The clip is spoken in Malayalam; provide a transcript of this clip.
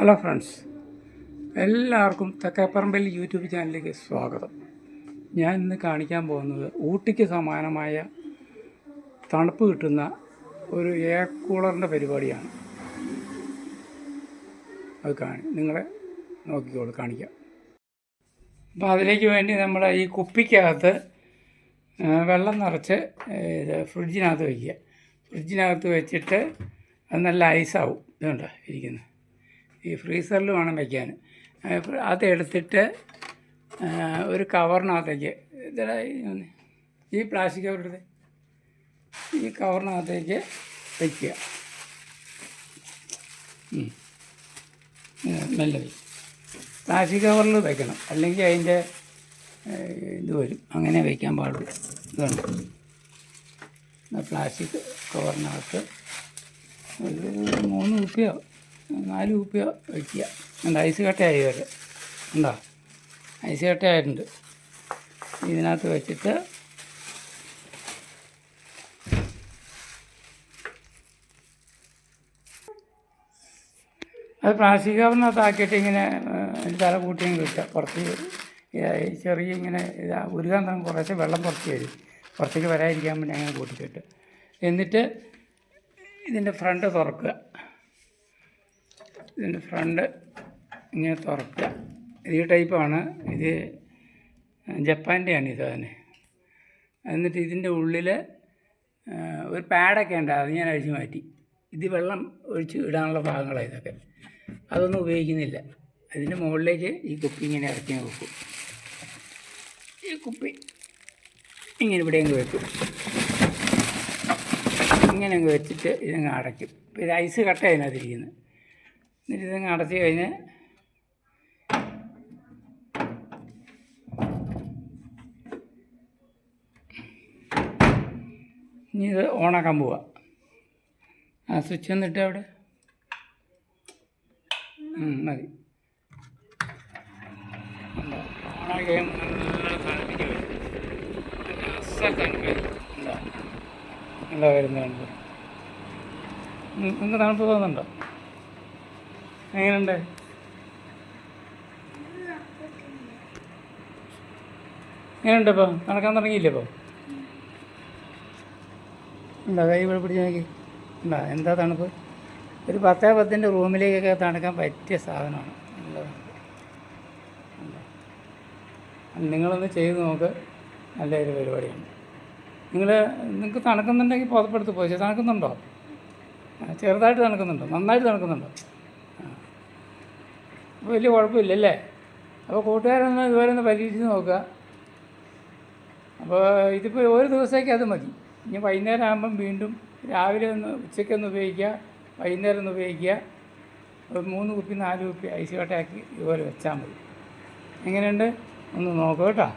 ഹലോ ഫ്രണ്ട്സ്, എല്ലാവർക്കും തെക്കേപ്പറമ്പിൽ യൂട്യൂബ് ചാനലിലേക്ക് സ്വാഗതം. ഞാൻ ഇന്ന് കാണിക്കാൻ പോകുന്നത് ഊട്ടിക്ക് സമാനമായ തണുപ്പ് കിട്ടുന്ന ഒരു എയർ കൂളറിൻ്റെ പരിപാടിയാണ്. അത് നിങ്ങളെ നോക്കിക്കോളൂ, കാണിക്കാം. അപ്പോൾ അതിലേക്ക് വേണ്ടി നമ്മൾ ഈ കുപ്പിക്കകത്ത് വെള്ളം നിറച്ച് ഫ്രിഡ്ജിനകത്ത് വയ്ക്കുക. ഫ്രിഡ്ജിനകത്ത് വെച്ചിട്ട് അത് നല്ല ഐസാവും. ഇതുണ്ടോ ഇരിക്കുന്നത്, ഈ ഫ്രീസറിൽ വേണം വയ്ക്കാൻ. അതെടുത്തിട്ട് ഒരു കവറിനകത്തേക്ക് ഈ പ്ലാസ്റ്റിക് കവറെടുത്ത് ഈ കവറിനകത്തേക്ക് വയ്ക്കുക. മെല്ലെ പ്ലാസ്റ്റിക് കവറിൽ വയ്ക്കണം, അല്ലെങ്കിൽ അതിൻ്റെ ഇത് വരും. അങ്ങനെ വയ്ക്കാൻ പാടുള്ളൂ. ഇതുണ്ട്, പ്ലാസ്റ്റിക് കവറിനകത്ത് ഒരു 3 കുപ്പിയോ 4 കുപ്പിയോ വയ്ക്കുക. ഉണ്ട്, ഐസ് കട്ടയായി വരെ ഉണ്ടോ, ഐസ് കട്ടയായിട്ടുണ്ട്. ഇതിനകത്ത് വെച്ചിട്ട് അത് പ്ലാസ്റ്റിക് കവറിനകത്താക്കിയിട്ട് ഇങ്ങനെ തല കൂട്ടിയെങ്കിൽ വെക്കുക. കുറച്ച് ചെറിയ ഇങ്ങനെ ഉരുകാൻ തന്നെ കുറച്ച് വെള്ളം പുറത്ത് വരും. പുറത്തേക്ക് വരാതിരിക്കാൻ വേണ്ടി അങ്ങനെ കൂട്ടിച്ചിട്ട് എന്നിട്ട് ഇതിൻ്റെ ഫ്രണ്ട് തുറക്കുക. ഇതിൻ്റെ ഫ്രണ്ട് ഇങ്ങനെ തുറക്കുക. ഈ ടൈപ്പാണ് ഇത്, ജപ്പാൻ്റെയാണ് ഇത് തന്നെ. എന്നിട്ട് ഇതിൻ്റെ ഉള്ളിൽ ഒരു പാഡൊക്കെ ഉണ്ട്, അത് ഞാൻ അഴിച്ചു മാറ്റി. ഇത് വെള്ളം ഒഴിച്ച് ഇടാനുള്ള ഭാഗങ്ങളാണ് ഇതൊക്കെ. അതൊന്നും ഉപയോഗിക്കുന്നില്ല. അതിൻ്റെ മുകളിലേക്ക് ഈ കുപ്പി ഇങ്ങനെ ഇറക്കി വെക്കും. ഈ കുപ്പി ഇങ്ങനെ ഇവിടെ അങ്ങ് വെക്കും. ഇങ്ങനെ അങ്ങ് വെച്ചിട്ട് ഇതങ്ങ് അടയ്ക്കും. ഇപ്പോൾ ഇത് ഐസ് കട്ട അതിനകത്തിരിക്കുന്നത്. എന്നിട്ട് ഇതങ്ങ് അടച്ച് കഴിഞ്ഞ് ഇനി ഇത് ഓണാക്കാൻ പോവാം. ആ സ്വിച്ച് ഒന്നിട്ട് അവിടെ മതി. ഓണാക്കി കഴിയുമ്പോൾ നല്ല തണുപ്പിച്ച് വരും. തണുപ്പ് എന്താ നല്ല വരുന്നുണ്ട്. നിങ്ങൾക്ക് തണുപ്പ് തോന്നുന്നുണ്ടോ? എങ്ങനെയുണ്ട്? എങ്ങനെയുണ്ട്? ഇപ്പോൾ തണുക്കാൻ തുടങ്ങിയില്ലേ? ഇപ്പോൾ ഉണ്ടോ? കൈ ഇവിടെ പിടിച്ച് നോക്കി. ഉണ്ടോ? എന്താ തണുപ്പ്! ഒരു 10-10 റൂമിലേക്കൊക്കെ തണുക്കാൻ പറ്റിയ സാധനമാണ്. നല്ല തണുപ്പ്. നിങ്ങളൊന്ന് ചെയ്ത് നോക്ക്, നല്ലൊരു പരിപാടിയാണ്. നിങ്ങൾക്ക് തണുക്കുന്നുണ്ടെങ്കിൽ പുതപ്പെടുത്ത് പോയി. തണുക്കുന്നുണ്ടോ? ചെറുതായിട്ട് തണുക്കുന്നുണ്ടോ? നന്നായിട്ട് തണുക്കുന്നുണ്ടോ? അപ്പോൾ വലിയ കുഴപ്പമില്ലല്ലേ? അപ്പോൾ കൂട്ടുകാരൊന്ന് ഇതുപോലെ ഒന്ന് പരീക്ഷിച്ച് നോക്കുക. അപ്പോൾ ഇതിപ്പോൾ ഒരു ദിവസത്തേക്ക് അത് മതി. ഇനി വൈകുന്നേരം ആകുമ്പം വീണ്ടും രാവിലെ ഒന്ന് ഉച്ചയ്ക്കൊന്ന് ഉപയോഗിക്കുക, വൈകുന്നേരം ഒന്ന് ഉപയോഗിക്കുക. ഒരു 3 കുപ്പി 4 കുപ്പി ഐസ് കട്ടയാക്കി ഇതുപോലെ വെച്ചാൽ മതി. എങ്ങനെയുണ്ട്? ഒന്ന് നോക്കുക കേട്ടോ.